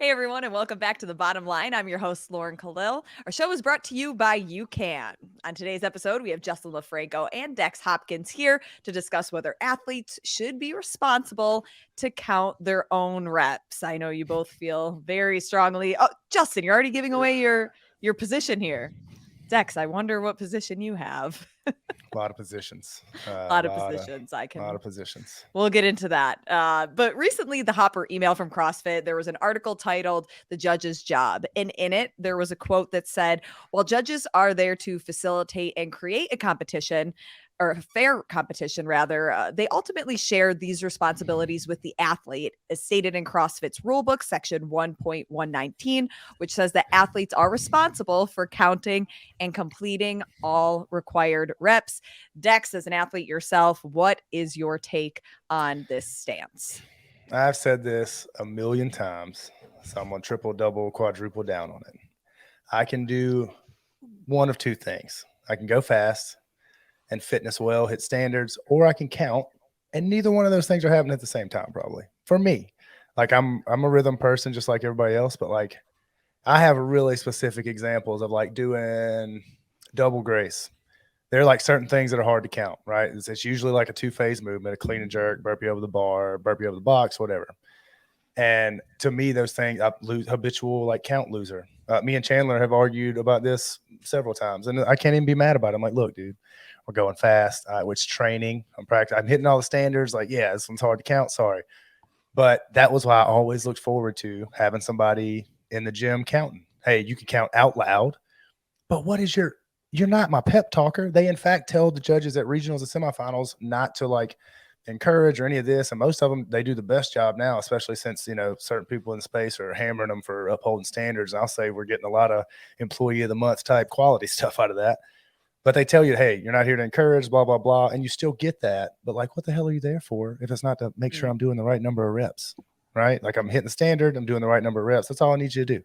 Hey everyone, and welcome back to The Bottom Line. I'm your host, Lauren Kalil. Our show is brought to you by UCAN. On today's episode, we have Justin LoFranco and Dex Hopkins here to discuss whether athletes should be responsible to count their own reps. I know you both feel very strongly. Oh, Justin, you're already giving away your position here. Dex, I wonder what position you have. A lot of positions. A lot of positions. A lot of positions. We'll get into that. But recently, the Hopper email from CrossFit, there was an article titled The Judge's Job. And in it, there was a quote that said, while judges are there to facilitate and create a competition, or a fair competition, rather, they ultimately share these responsibilities with the athlete, as stated in CrossFit's rulebook, section 1.119, which says that athletes are responsible for counting and completing all required reps. Dex, as an athlete yourself, what is your take on this stance? I've said this a million times, so I'm going to triple, double, quadruple down on it. I can do one of two things. I can go fast and fitness well, hit standards, or I can count, and neither one of those things are happening at the same time, probably. For me, like I'm a rhythm person just like everybody else, but like I have really specific examples of like doing double grace. There are like certain things that are hard to count, right? It's usually like a two-phase movement, a clean and jerk, burpee over the bar, burpee over the box, whatever. And to me, those things, I lose habitual like count loser. Me and Chandler have argued about this several times, and I can't even be mad about it. I'm like, look, dude, we're going fast. Which training? I'm practicing. I'm hitting all the standards. Like, yeah, this one's hard to count. Sorry, but that was why I always looked forward to having somebody in the gym counting. Hey, you can count out loud, but what is your? You're not my pep talker. They in fact tell the judges at regionals and semifinals not to like encourage or any of this, and most of them they do the best job now, especially since certain people in space are hammering them for upholding standards. And I'll say we're getting a lot of employee of the month type quality stuff out of that, but they tell you, hey, you're not here to encourage, blah blah blah, and you still get that. But like, what the hell are you there for if it's not to make sure I'm doing the right number of reps, right? Like, I'm hitting the standard, I'm doing the right number of reps. That's all I need you to do.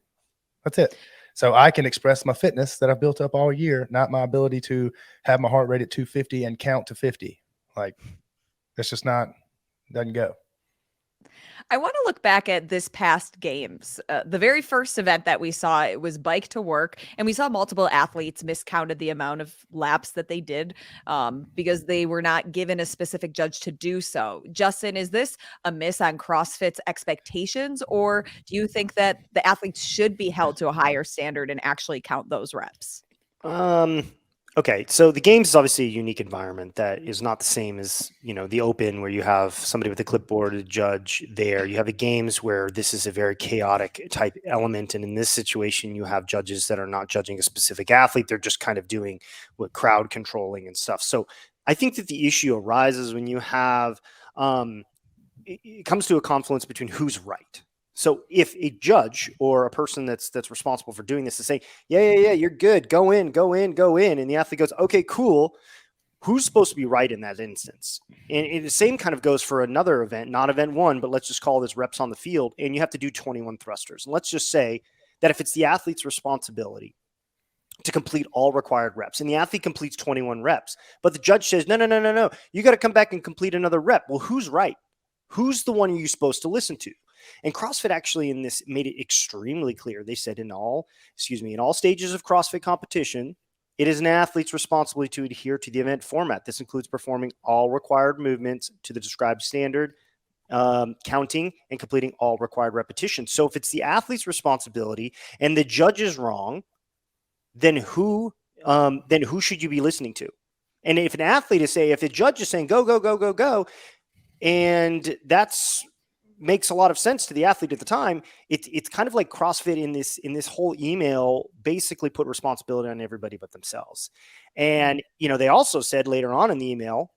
That's it. So I can express my fitness that I've built up all year, not my ability to have my heart rate at 250 and count to 50. Like, it's just not, doesn't go. I want to look back at this past games. The very first event that we saw, it was bike to work, and we saw multiple athletes miscounted the amount of laps that they did because they were not given a specific judge to do so. Justin, is this a miss on CrossFit's expectations, or do you think that the athletes should be held to a higher standard and actually count those reps? Okay, so the games is obviously a unique environment that is not the same as, the open where you have somebody with a clipboard, a judge there. You have the games where this is a very chaotic type element. And in this situation, you have judges that are not judging a specific athlete. They're just kind of doing what crowd controlling and stuff. So I think that the issue arises when you have, it comes to a confluence between who's right. So if a judge or a person that's responsible for doing this is saying, yeah, you're good, go in, and the athlete goes, okay, cool, who's supposed to be right in that instance? And the same kind of goes for another event, not event one, but let's just call this reps on the field, and you have to do 21 thrusters. And let's just say that if it's the athlete's responsibility to complete all required reps, and the athlete completes 21 reps, but the judge says, no, you got to come back and complete another rep. Well, who's right? Who's the one you're supposed to listen to? And CrossFit actually in this made it extremely clear. They said in all stages of CrossFit competition, it is an athlete's responsibility to adhere to the event format. This includes performing all required movements to the described standard, counting and completing all required repetitions. So if it's the athlete's responsibility and the judge is wrong, then who should you be listening to? And if an athlete is saying, if the judge is saying go, and that's makes a lot of sense to the athlete at the time, it's kind of like CrossFit in this whole email basically put responsibility on everybody but themselves. And they also said later on in the email,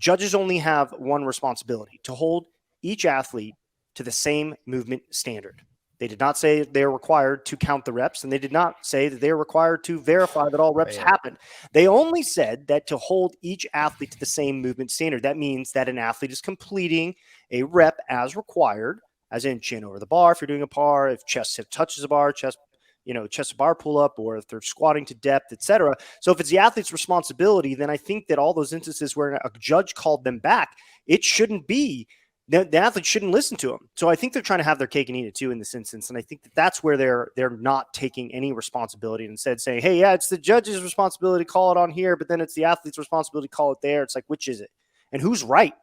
judges only have one responsibility: to hold each athlete to the same movement standard. They did not say they're required to count the reps, and they did not say that they're required to verify that all reps happened. They only said that to hold each athlete to the same movement standard. That means that an athlete is completing a rep as required, as in chin over the bar if you're doing a par, if chest touches a bar, chest to bar pull up, or if they're squatting to depth, etc. So if it's the athlete's responsibility, then I think that all those instances where a judge called them back, it shouldn't be the athletes shouldn't listen to them. So I think they're trying to have their cake and eat it too in this instance. And I think that that's where they're not taking any responsibility and instead saying, hey, yeah, it's the judge's responsibility to call it on here, but then it's the athlete's responsibility to call it there. It's like, which is it? And who's right?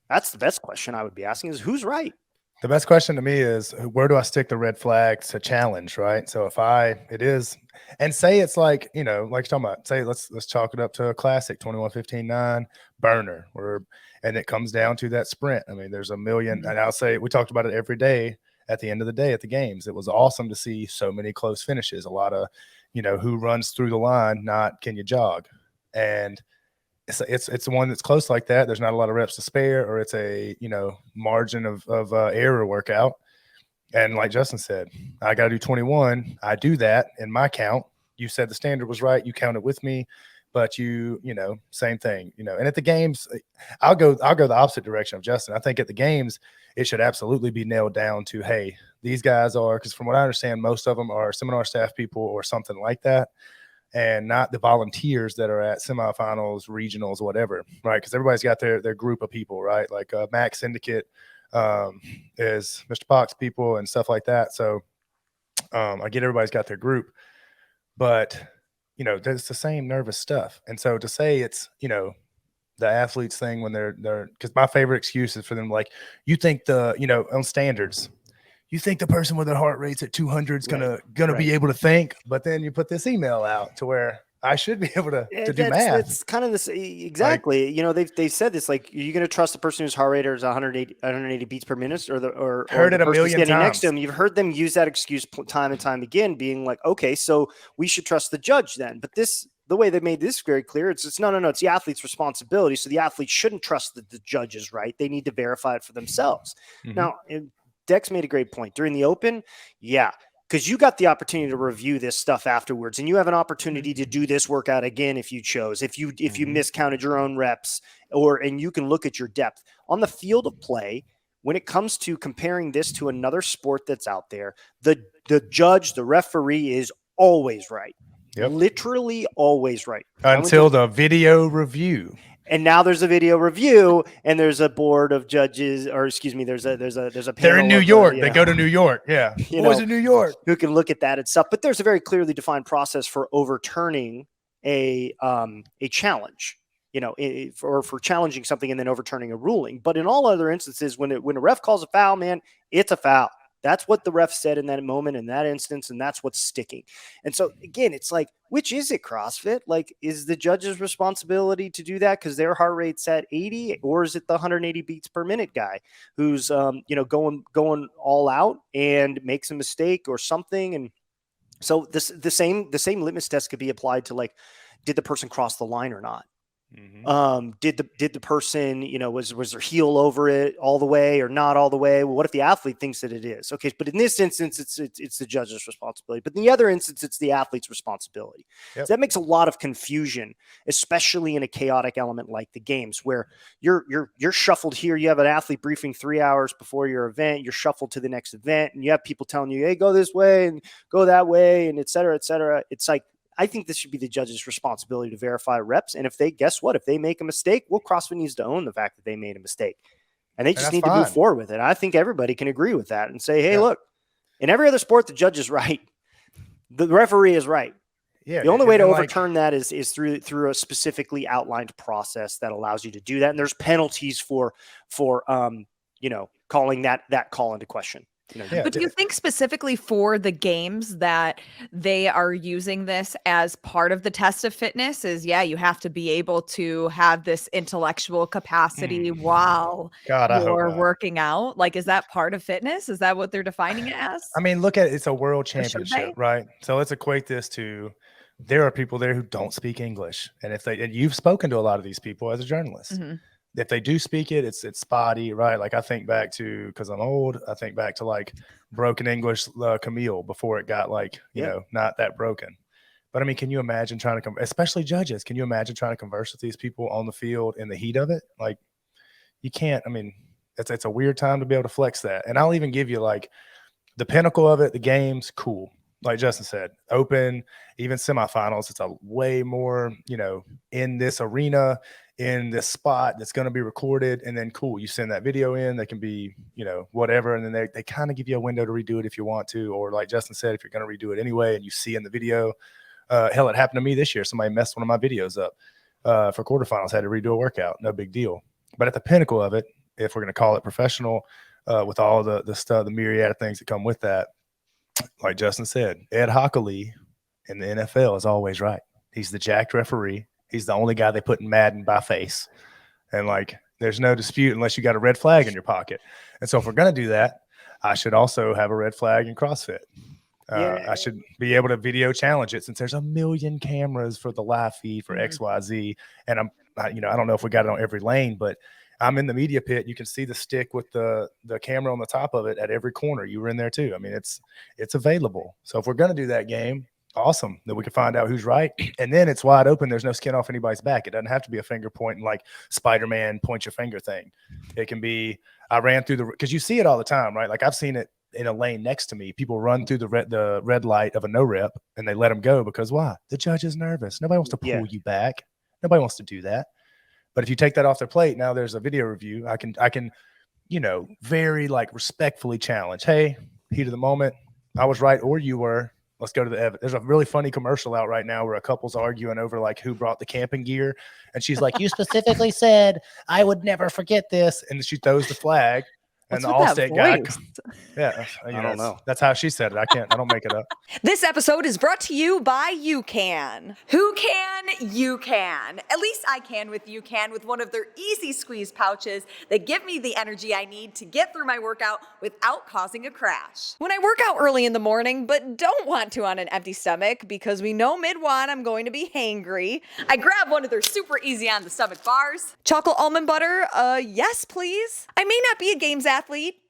That's the best question I would be asking is who's right? The best question to me is where do I stick the red flag to challenge, right? So if it is, and say it's like, like you're talking about, say let's chalk it up to a classic 21-15-9 burner, and it comes down to that sprint. I mean, there's a million, and I'll say we talked about it every day at the end of the day at the games. It was awesome to see so many close finishes, a lot of, who runs through the line, not can you jog. And it's the one that's close like that. There's not a lot of reps to spare, or it's a margin of error workout. And like Justin said, I got to do 21. I do that in my count. You said the standard was right. You counted with me, but same thing. And at the games, I'll go the opposite direction of Justin. I think at the games, it should absolutely be nailed down to, hey, these guys are, because from what I understand, most of them are seminar staff people or something like that. And not the volunteers that are at semifinals, regionals, whatever, right? Because everybody's got their group of people, right? Like Mac Syndicate is Mr. Pox people and stuff like that. So I get everybody's got their group, but there's the same nervous stuff. And so to say it's the athletes thing when they're because my favorite excuse is for them, like, you think on standards, you think the person with their heart rates at 200 is gonna be able to think, but then you put this email out to where I should be able to do math. That's kind of this exactly. Like, they've said this, like, are you going to trust the person whose heart rate is 180 beats per minute, or heard the it a million standing times next to him? You've heard them use that excuse time and time again, being like, okay, so we should trust the judge then. But the way they made this very clear, it's no, it's the athlete's responsibility. So the athlete shouldn't trust that the judge is right. They need to verify it for themselves. Mm-hmm. Now, Dex made a great point during the Open. Yeah. Because you got the opportunity to review this stuff afterwards, and you have an opportunity to do this workout again if you chose, if you miscounted your own reps, and you can look at your depth on the field of play. When it comes to comparing this to another sport that's out there, the judge, the referee is always right. Yep. Literally always right. Until the video review. And now there's a video review, and there's a board of judges, or excuse me, there's a panel. They're in New York. They go to New York. Yeah. Boys in New York. Who can look at that and stuff. But there's a very clearly defined process for overturning a challenge, or for challenging something and then overturning a ruling. But in all other instances, when a ref calls a foul, man, it's a foul. That's what the ref said in that moment, in that instance, and that's what's sticking. And so, again, it's like, which is it, CrossFit? Like, is the judge's responsibility to do that because their heart rate's at 80, or is it the 180 beats per minute guy who's, going all out and makes a mistake or something? And so the same litmus test could be applied to, like, did the person cross the line or not? Mm-hmm. Did the person, was their heel over it all the way or not all the way? Well, what if the athlete thinks that it is? Okay, but in this instance, it's the judge's responsibility. But in the other instance, it's the athlete's responsibility. Yep. So that makes a lot of confusion, especially in a chaotic element like the games, where you're shuffled here. You have an athlete briefing 3 hours before your event. You're shuffled to the next event, and you have people telling you, "Hey, go this way and go that way," and et cetera, et cetera. It's like, I think this should be the judge's responsibility to verify reps. And if they make a mistake, well, CrossFit needs to own the fact that they made a mistake. And they just need to move forward with it. I think everybody can agree with that and say, hey, look, in every other sport, the judge is right. The referee is right. Yeah. The only way to overturn that is through a specifically outlined process that allows you to do that. And there's penalties for calling that call into question. But do you think specifically for the games that they are using this as part of the test of fitness is, you have to be able to have this intellectual capacity while you're working out? Like, is that part of fitness? Is that what they're defining it as? I mean, look at it. It's a world championship, right? So let's equate this to, there are people there who don't speak English. And and you've spoken to a lot of these people as a journalist. Mm-hmm. If they do speak it, it's spotty, right? Like, I think back to, because I'm old, I think back to like broken English Camille before it got not that broken. But I mean, can you imagine trying to especially judges, can you imagine trying to converse with these people on the field in the heat of it? Like, you can't. I mean, it's a weird time to be able to flex that. And I'll even give you like the pinnacle of it, the games, cool. Like Justin said, Open, even semifinals, it's a way more, in this arena, in this spot that's going to be recorded, and then cool, you send that video in. They can be, whatever, and then they kind of give you a window to redo it if you want to, or like Justin said, if you're going to redo it anyway, and you see in the video, hell, it happened to me this year. Somebody messed one of my videos up for quarterfinals, had to redo a workout, no big deal. But at the pinnacle of it, if we're going to call it professional, with all the stuff, the myriad of things that come with that, like Justin said, Ed Hockley in the NFL is always right. He's the jacked referee. He's the only guy they put in Madden by face. And like, there's no dispute unless you got a red flag in your pocket. And so if we're going to do that, I should also have a red flag in CrossFit. I should be able to video challenge it, since there's a million cameras for the live feed for XYZ. And I don't know if we got it on every lane, but I'm in the media pit. You can see the stick with the camera on the top of it at every corner. You were in there too. I mean, it's available. So if we're going to do that game, awesome, that we can find out who's right. And then it's wide open. There's no skin off anybody's back. It doesn't have to be a finger pointing like Spider-Man point your finger thing. It can be, I ran through because you see it all the time, right? Like I've seen it in a lane next to me. People run through the red light of a no rep and they let them go because why? The judge is nervous. Nobody wants to pull you back. Nobody wants to do that. But if you take that off their plate, now there's a video review. I can, very like respectfully challenge. Hey, heat of the moment. I was right or you were. Let's go to the evidence. There's a really funny commercial out right now where a couple's arguing over like who brought the camping gear. And she's like, you specifically said I would never forget this. And she throws the flag. And What's the with Allstate that guy, yeah, I don't know. That's how she said it. I don't make it up. This episode is brought to you by UCAN. Who can? You can. At least I can with UCAN, with one of their easy squeeze pouches that give me the energy I need to get through my workout without causing a crash. When I work out early in the morning, but don't want to on an empty stomach because we know mid-one I'm going to be hangry, I grab one of their super easy on the stomach bars. Chocolate almond butter, yes please. I may not be a games athlete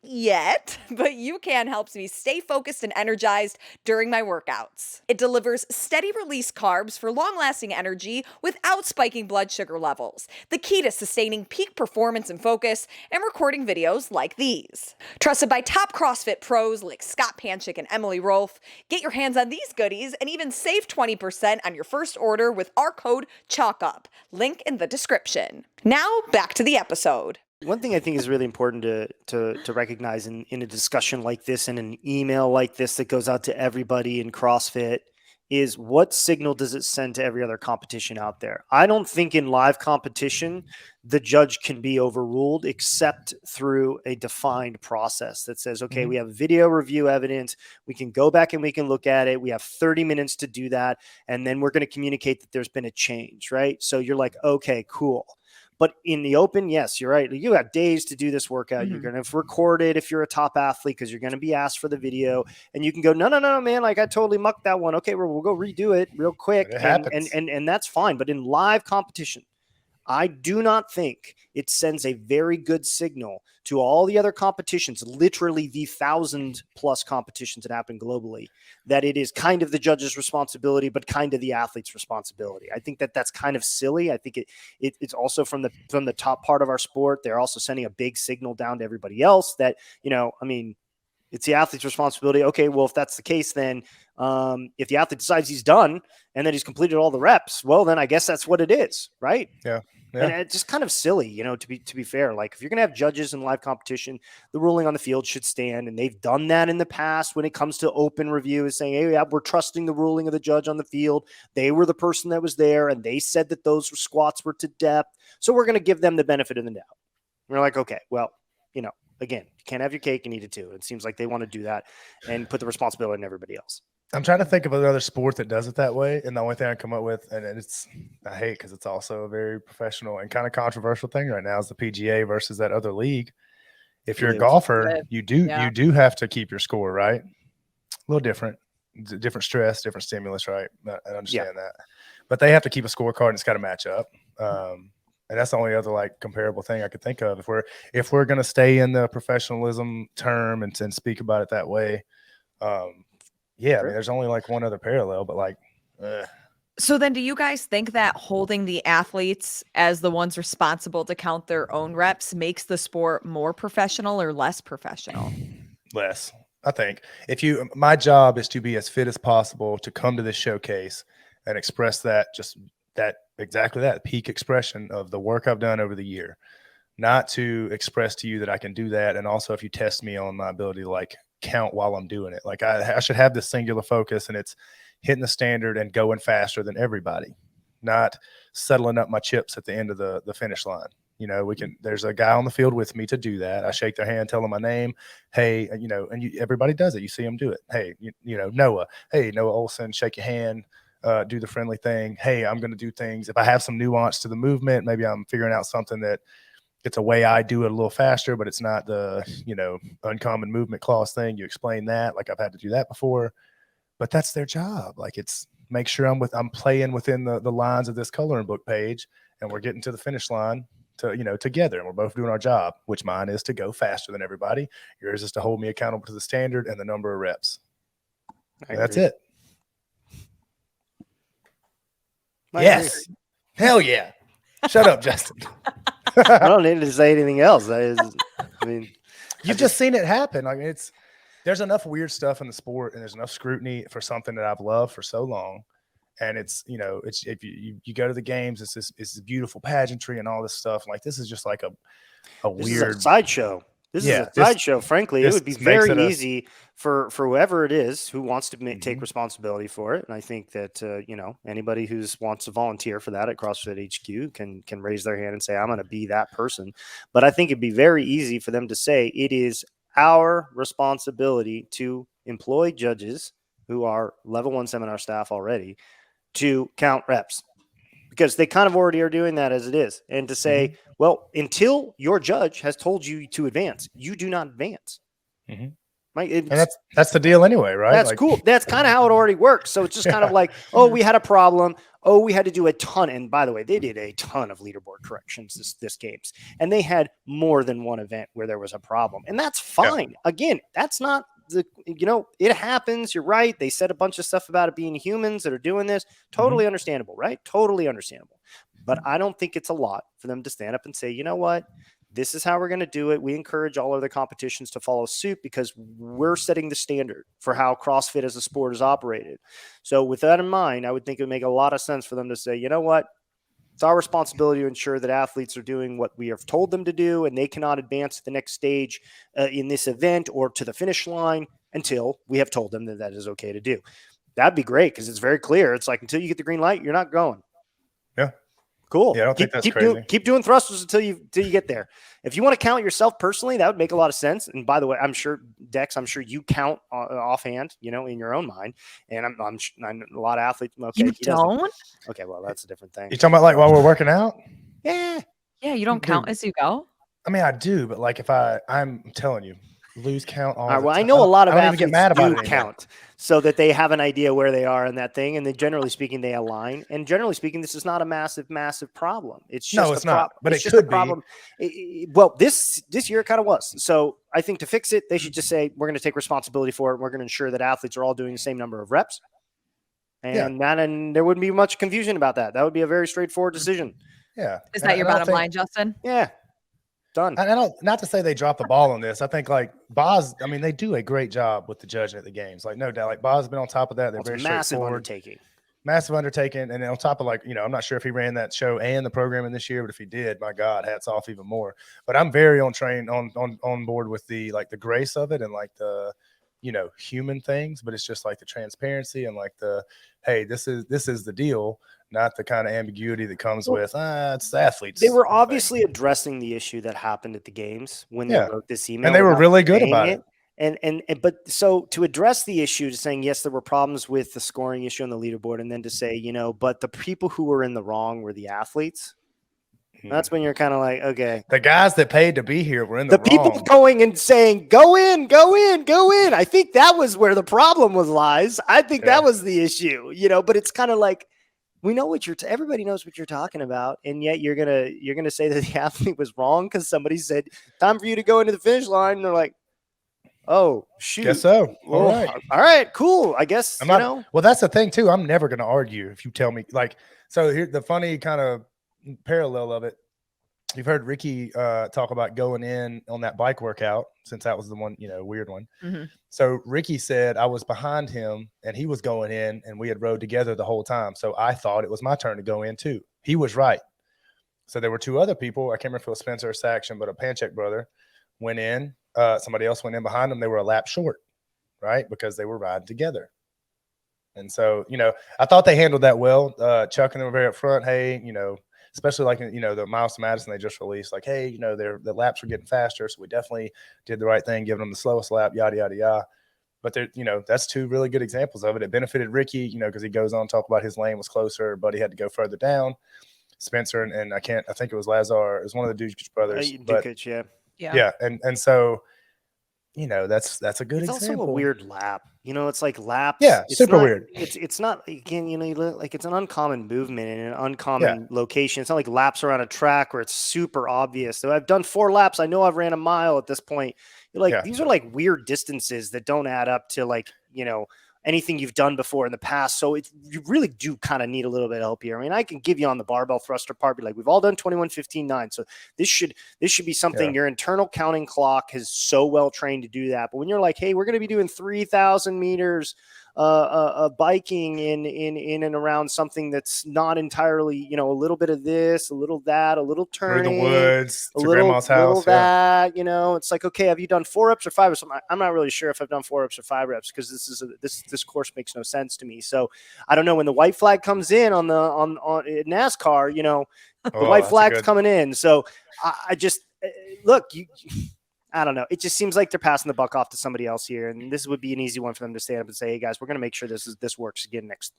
yet, but UCAN helps me stay focused and energized during my workouts. It delivers steady release carbs for long-lasting energy without spiking blood sugar levels, the key to sustaining peak performance and focus and recording videos like these. Trusted by top CrossFit pros like Scott Panchik and Emily Rolfe, get your hands on these goodies and even save 20% on your first order with our code CHALKUP, link in the description. Now back to the episode. One thing I think is really important to recognize in a discussion like this, in an email like this that goes out to everybody in CrossFit, is what signal does it send to every other competition out there? I don't think in live competition the judge can be overruled except through a defined process that says, okay, we have video review evidence. We can go back and we can look at it. We have 30 minutes to do that. And then we're going to communicate that there's been a change, right? So you're like, okay, cool. But in the open, yes, you're right. You have days to do this workout. You're going to record it if you're a top athlete because you're going to be asked for the video. And you can go, no, man, like I totally mucked that one. Okay, we'll go redo it real quick. And that's fine. But in live competition, I do not think it sends a very good signal to all the other competitions, literally the 1,000+ competitions that happen globally, that it is kind of the judge's responsibility, but kind of the athlete's responsibility. I think that's kind of silly. I think it's also from the top part of our sport. They're also sending a big signal down to everybody else that, it's the athlete's responsibility. Okay, well, if that's the case, then if the athlete decides he's done and that he's completed all the reps, well, then I guess that's what it is, right? Yeah. And it's just kind of silly, to be fair. Like if you're going to have judges in live competition, the ruling on the field should stand. And they've done that in the past when it comes to open review, is saying, hey, yeah, we're trusting the ruling of the judge on the field. They were the person that was there and they said that those squats were to depth. So we're going to give them the benefit of the doubt. We're like, okay, well, again, you can't have your cake and eat it too. It seems like they want to do that and put the responsibility on everybody else. I'm trying to think of another sport that does it that way. And the only thing I come up with, and I hate because it's also a very professional and kind of controversial thing right now, is the PGA versus that other league. If you're a golfer, you do have to keep your score, right? A little different stress, different stimulus, right? I understand that. But they have to keep a scorecard and it's got to match up. And that's the only other like comparable thing I could think of. If we're going to stay in the professionalism term and speak about it that way, I mean, there's only like one other parallel, but like. So then do you guys think that holding the athletes as the ones responsible to count their own reps makes the sport more professional or less professional? Less, I think. My job is to be as fit as possible to come to this showcase and express that just that exactly that peak expression of the work I've done over the year, not to express to you that I can do that. And also if you test me on my ability to like count while I'm doing it, like I should have this singular focus, and it's hitting the standard and going faster than everybody, not settling up my chips at the end of the finish line. You know, there's a guy on the field with me to do that. I shake their hand, tell them my name. Hey, you know, and everybody does it. You see them do it. Hey, you know, Noah. Hey, Noah Olson, shake your hand, do the friendly thing. Hey, I'm going to do things. If I have some nuance to the movement, maybe I'm figuring out something that it's a way I do it a little faster, but it's not the, you know, uncommon movement clause thing. You explain that. Like I've had to do that before, but that's their job. Like it's make sure I'm playing within the lines of this coloring book page, and we're getting to the finish line together, and we're both doing our job, which mine is to go faster than everybody. Yours is to hold me accountable to the standard and the number of reps. That's it. Yes. Hell yeah. Shut up, Justin. I don't need to say anything else. I mean, you've just seen it happen. I mean, there's enough weird stuff in the sport, and there's enough scrutiny for something that I've loved for so long. And it's, you know, it's if you go to the games, it's this beautiful pageantry and all this stuff. Like this is just like a weird sideshow. This is a sideshow. Frankly, it would be very easy for whoever it is who wants to take responsibility for it. And I think that you know, anybody who wants to volunteer for that at CrossFit HQ can raise their hand and say, I'm going to be that person. But I think it'd be very easy for them to say it is our responsibility to employ judges who are level 1 seminar staff already to count reps, because they kind of already are doing that as it is. And to say, well, until your judge has told you to advance, you do not advance. Right? And that's the deal anyway, right? That's cool. That's kind of how it already works. So it's just kind of like, oh, we had a problem. Oh, we had to do a ton. And by the way, they did a ton of leaderboard corrections this games. And they had more than one event where there was a problem. And that's fine. Yeah. Again, that's not it happens. You're right. They said a bunch of stuff about it being humans that are doing this. Totally understandable, right? Totally understandable. But I don't think it's a lot for them to stand up and say, you know what? This is how we're going to do it. We encourage all other competitions to follow suit because we're setting the standard for how CrossFit as a sport is operated. So with that in mind, I would think it would make a lot of sense for them to say, you know what? It's our responsibility to ensure that athletes are doing what we have told them to do, and they cannot advance to the next stage in this event or to the finish line until we have told them that that is okay to do. That'd be great because it's very clear. It's like until you get the green light, you're not going. Yeah. Cool. Yeah, I don't think that's crazy. Keep doing thrusters until you get there. If you want to count yourself personally, that would make a lot of sense. And by the way, I'm sure Dex, you count offhand, you know, in your own mind. And I'm a lot of athletes. Okay, you don't. Okay, well, that's a different thing. You talking about like while we're working out? Yeah. Yeah, you don't count as you go. I mean, I do, but like if I'm telling you, lose count all the time. I know a lot of athletes get mad about do count so that they have an idea where they are in that thing, and then generally speaking, they align. And generally speaking, this is not a massive problem. It's just it's not. But it's it just could a problem. Well, this year it kind of was. So I think to fix it, they should just say we're going to take responsibility for it. We're going to ensure that athletes are all doing the same number of reps, and there wouldn't be much confusion about that. That would be a very straightforward decision. Yeah. Is that your bottom line, Justin? Yeah. Done. I don't, not to say they dropped the ball on this. I think like Boz, I mean, they do a great job with the judging at the games. Like no doubt, like Boz has been on top of that. They're very straightforward. Massive undertaking. And then on top of like, you know, I'm not sure if he ran that show and the programming this year, but if he did, my God, hats off even more. But I'm very on board with the grace of it and like the, you know, human things, but it's just like the transparency and like the, hey, this is the deal. Not the kind of ambiguity that comes with it's the athletes. They were obviously addressing the issue that happened at the games when they wrote this email, and they were really good about it. But so to address the issue, to saying yes, there were problems with the scoring issue on the leaderboard, and then to say, you know, but the people who were in the wrong were the athletes. That's when you're kind of like, okay, the guys that paid to be here were in the wrong. People going and saying, go in. I think that was where the problem lies. I think that was the issue, you know. But it's kind of like, we know what everybody knows what you're talking about, and yet you're gonna say that the athlete was wrong because somebody said time for you to go into the finish line, and they're like, oh shoot, guess so. All right, cool. I guess well, that's the thing too. I'm never gonna argue if you tell me like. So here, the funny kind of parallel of it. you've heard Ricky talk about going in on that bike workout, since that was the one, weird one. Mhm. So Ricky said I was behind him and he was going in and we had rode together the whole time. So I thought it was my turn to go in too. He was right. So there were two other people. I can't remember if it was Spencer or Saxon, but a Pancheck brother went in. Somebody else went in behind them. They were a lap short, right? Because they were riding together. And so, I thought they handled that well. Chuck and them were very up front. Hey, especially like, the Miles to Madison they just released, like, hey, the laps were getting faster. So we definitely did the right thing, giving them the slowest lap, yada, yada, yada. But that's two really good examples of it. It benefited Ricky, because he goes on to talk about his lane was closer, but he had to go further down. Spencer and I think it was Lazar. It was one of the Dukic brothers. Dukic, yeah. Yeah. And so, that's a good it's example. Also a weird lap. It's like laps. Yeah, it's super not, weird. It's not, again, like it's an uncommon movement in an uncommon location. It's not like laps around a track where it's super obvious. So I've done 4 laps. I know I've ran a mile at this point. These are like weird distances that don't add up to anything you've done before in the past. So you really do kind of need a little bit of help here. I mean, I can give you on the barbell thruster part, be like, we've all done 21-15-9. So this should be something your internal counting clock is so well trained to do that. But when you're like, hey, we're going to be doing 3,000 meters biking in and around something that's not entirely, a little bit of this, a little that, a little turning, through the woods, a to little, grandma's house, little that, it's like, okay, have you done 4 reps or 5 reps? I'm not really sure if I've done 4 reps or 5 reps because this course makes no sense to me. So I don't know when the white flag comes in on NASCAR, the white flag's coming in. So I just look, I don't know. It just seems like they're passing the buck off to somebody else here, and this would be an easy one for them to stand up and say, "Hey guys, we're going to make sure this works again next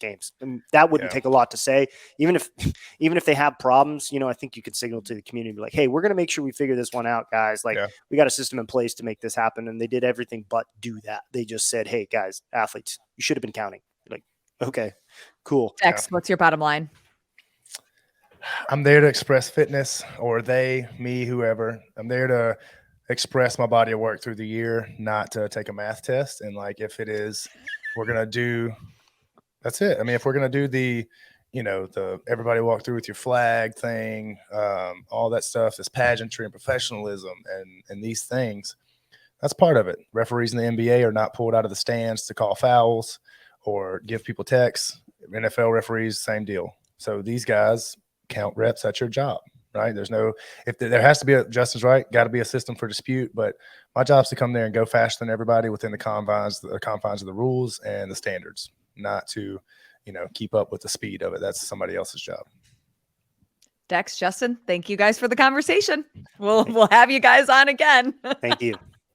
games." And that wouldn't take a lot to say. Even if they have problems, I think you could signal to the community, be like, "Hey, we're going to make sure we figure this one out, guys. Like, we got a system in place to make this happen." And they did everything but do that. They just said, "Hey guys, athletes, you should have been counting." You're like, okay, cool. Dex, what's your bottom line? I'm there to express fitness, or me, whoever. I'm there to express my body of work through the year, not to take a math test. And like, if it is, we're going to do, that's it. I mean, if we're going to do the everybody walk through with your flag thing, all that stuff, this pageantry and professionalism and these things, that's part of it. Referees in the NBA are not pulled out of the stands to call fouls or give people techs. NFL referees, same deal. So these guys count reps. That's your job. Right. There has to be Justin's right. Got to be a system for dispute, but my job is to come there and go faster than everybody within the confines of the rules and the standards, not to, keep up with the speed of it. That's somebody else's job. Dex, Justin, thank you guys for the conversation. We'll have you guys on again. Thank you.